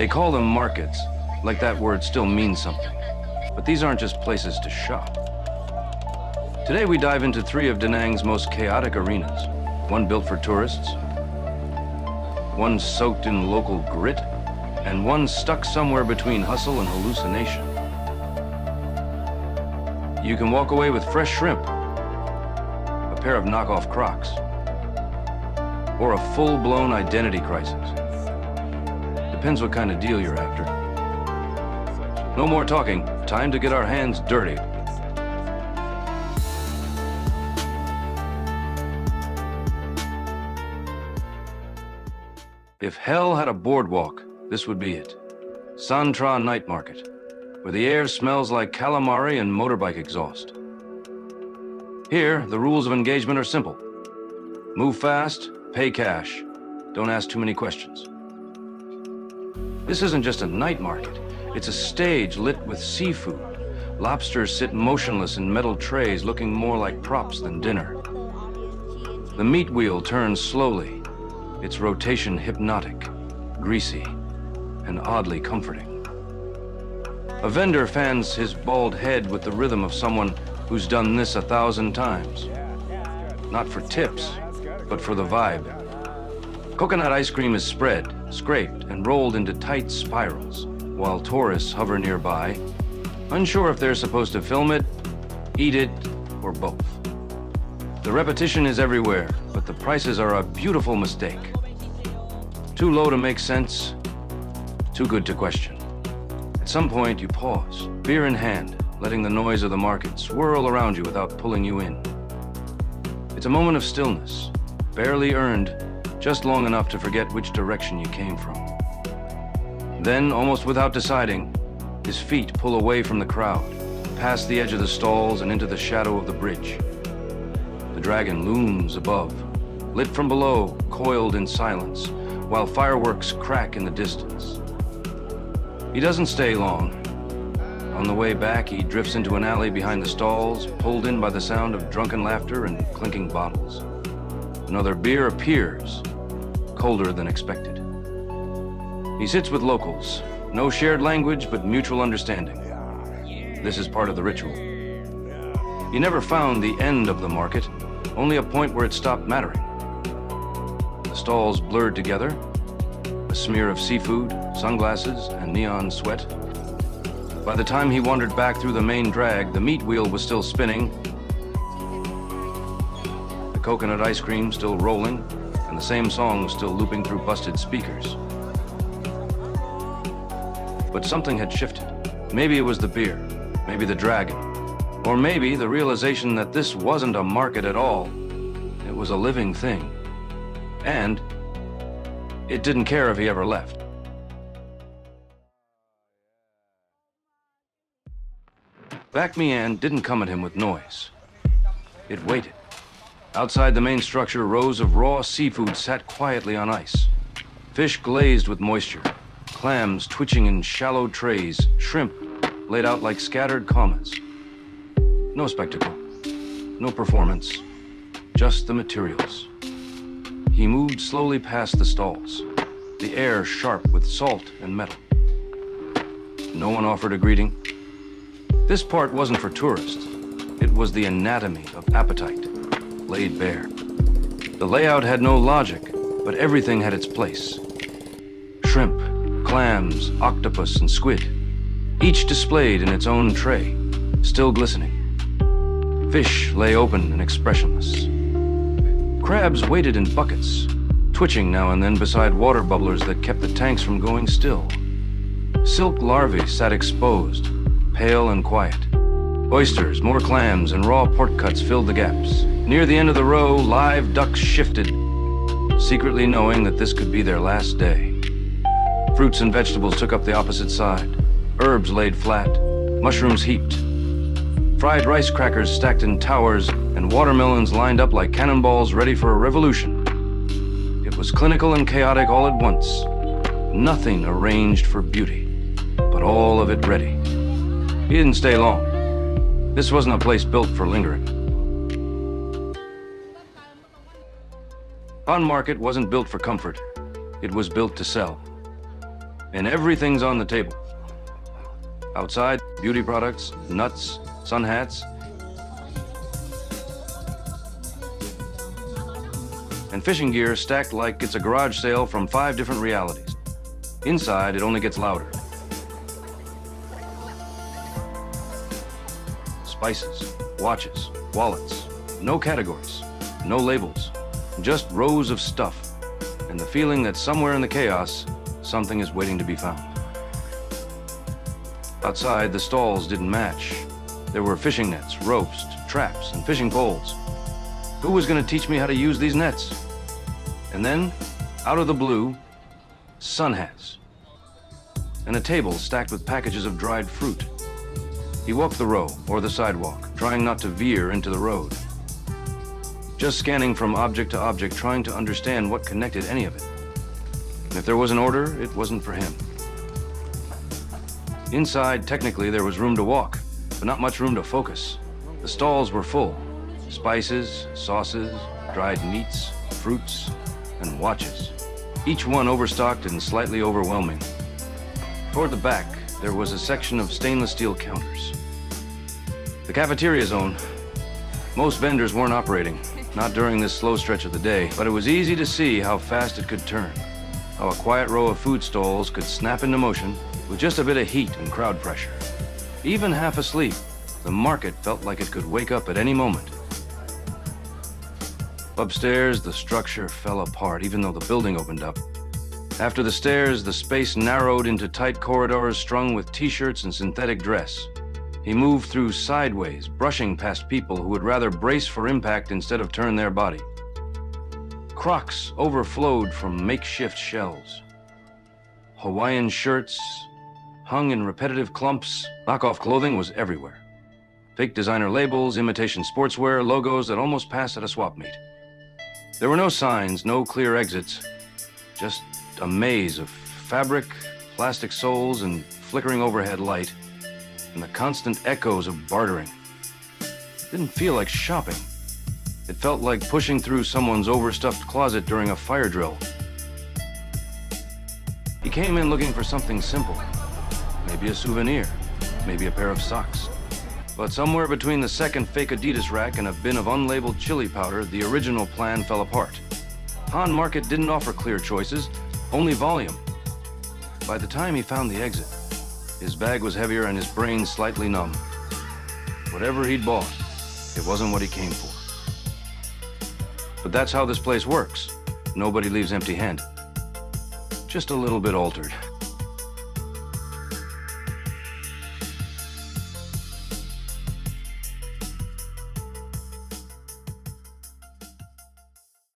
They call them markets, like that word still means something. But these aren't just places to shop. Today we dive into three of Da Nang's most chaotic arenas. One built for tourists, one soaked in local grit, and one stuck somewhere between hustle and hallucination. You can walk away with fresh shrimp, a pair of knockoff Crocs, or a full-blown identity crisis. Depends what kind of deal you're after. No more talking. Time to get our hands dirty. If hell had a boardwalk, this would be it. Santra Night Market, where the air smells like calamari and motorbike exhaust. Here, the rules of engagement are simple. Move fast, pay cash. Don't ask too many questions. This isn't just a night market. It's a stage lit with seafood. Lobsters sit motionless in metal trays, looking more like props than dinner. The meat wheel turns slowly, its rotation hypnotic, greasy, and oddly comforting. A vendor fans his bald head with the rhythm of someone who's done this 1,000 times. Not for tips, but for the vibe. Coconut ice cream is spread, scraped, and rolled into tight spirals, while tourists hover nearby, unsure if they're supposed to film it, eat it, or both. The repetition is everywhere, but the prices are a beautiful mistake. Too low to make sense, too good to question. At some point, you pause, beer in hand, letting the noise of the market swirl around you without pulling you in. It's a moment of stillness, barely earned, just long enough to forget which direction you came from. Then, almost without deciding, his feet pull away from the crowd, past the edge of the stalls and into the shadow of the bridge. The dragon looms above, lit from below, coiled in silence, while fireworks crack in the distance. He doesn't stay long. On the way back, he drifts into an alley behind the stalls, pulled in by the sound of drunken laughter and clinking bottles. Another beer appears, colder than expected. He sits with locals. No shared language, but mutual understanding. This is part of the ritual. He never found the end of the market, only a point where it stopped mattering. The stalls blurred together, a smear of seafood, sunglasses, and neon sweat. By the time he wandered back through the main drag, the meat wheel was still spinning, the coconut ice cream still rolling, and the same song was still looping through busted speakers. But something had shifted. Maybe it was the beer, maybe the dragon, or maybe the realization that this wasn't a market at all. It was a living thing. And it didn't care if he ever left. Bac My An didn't come at him with noise. It waited. Outside the main structure, rows of raw seafood sat quietly on ice. Fish glazed with moisture, clams twitching in shallow trays, shrimp laid out like scattered commas. No spectacle, no performance, just the materials. He moved slowly past the stalls, the air sharp with salt and metal. No one offered a greeting. This part wasn't for tourists. It was the anatomy of appetite, laid bare. The layout had no logic, but everything had its place. Shrimp, clams, octopus, and squid, each displayed in its own tray, still glistening. Fish lay open and expressionless. Crabs waited in buckets, twitching now and then beside water bubblers that kept the tanks from going still. Silk larvae sat exposed, pale and quiet. Oysters, more clams, and raw pork cuts filled the gaps. Near the end of the row, live ducks shifted, secretly knowing that this could be their last day. Fruits and vegetables took up the opposite side. Herbs laid flat, mushrooms heaped. Fried rice crackers stacked in towers, and watermelons lined up like cannonballs ready for a revolution. It was clinical and chaotic all at once. Nothing arranged for beauty, but all of it ready. He didn't stay long. This wasn't a place built for lingering. An Market wasn't built for comfort. It was built to sell. And everything's on the table. Outside, beauty products, nuts, sun hats, and fishing gear stacked like it's a garage sale from 5 different realities. Inside, it only gets louder. Spices, watches, wallets, no categories, no labels, just rows of stuff, and the feeling that somewhere in the chaos, something is waiting to be found. Outside, the stalls didn't match. There were fishing nets, ropes, traps, and fishing poles. Who was going to teach me how to use these nets? And then, out of the blue, sun hats. And a table stacked with packages of dried fruit. He walked the row, or the sidewalk, trying not to veer into the road. Just scanning from object to object, trying to understand what connected any of it. If there was an order, it wasn't for him. Inside, technically, there was room to walk, but not much room to focus. The stalls were full. Spices, sauces, dried meats, fruits, and watches. Each one overstocked and slightly overwhelming. Toward the back, there was a section of stainless steel counters. The cafeteria zone. Most vendors weren't operating, not during this slow stretch of the day, but it was easy to see how fast it could turn. How a quiet row of food stalls could snap into motion with just a bit of heat and crowd pressure. Even half asleep, the market felt like it could wake up at any moment. Upstairs, the structure fell apart, even though the building opened up. After the stairs, the space narrowed into tight corridors strung with t-shirts and synthetic dress. He moved through sideways, brushing past people who would rather brace for impact instead of turn their body. Crocs overflowed from makeshift shelves. Hawaiian shirts hung in repetitive clumps. Knockoff clothing was everywhere. Fake designer labels, imitation sportswear, logos that almost passed at a swap meet. There were no signs, no clear exits, just a maze of fabric, plastic soles, and flickering overhead light, and the constant echoes of bartering. It didn't feel like shopping. It felt like pushing through someone's overstuffed closet during a fire drill. He came in looking for something simple. Maybe a souvenir, maybe a pair of socks. But somewhere between the second fake Adidas rack and a bin of unlabeled chili powder, the original plan fell apart. Han Market didn't offer clear choices, only volume. By the time he found the exit, his bag was heavier and his brain slightly numb. Whatever he'd bought, it wasn't what he came for. But that's how this place works. Nobody leaves empty-handed. Just a little bit altered.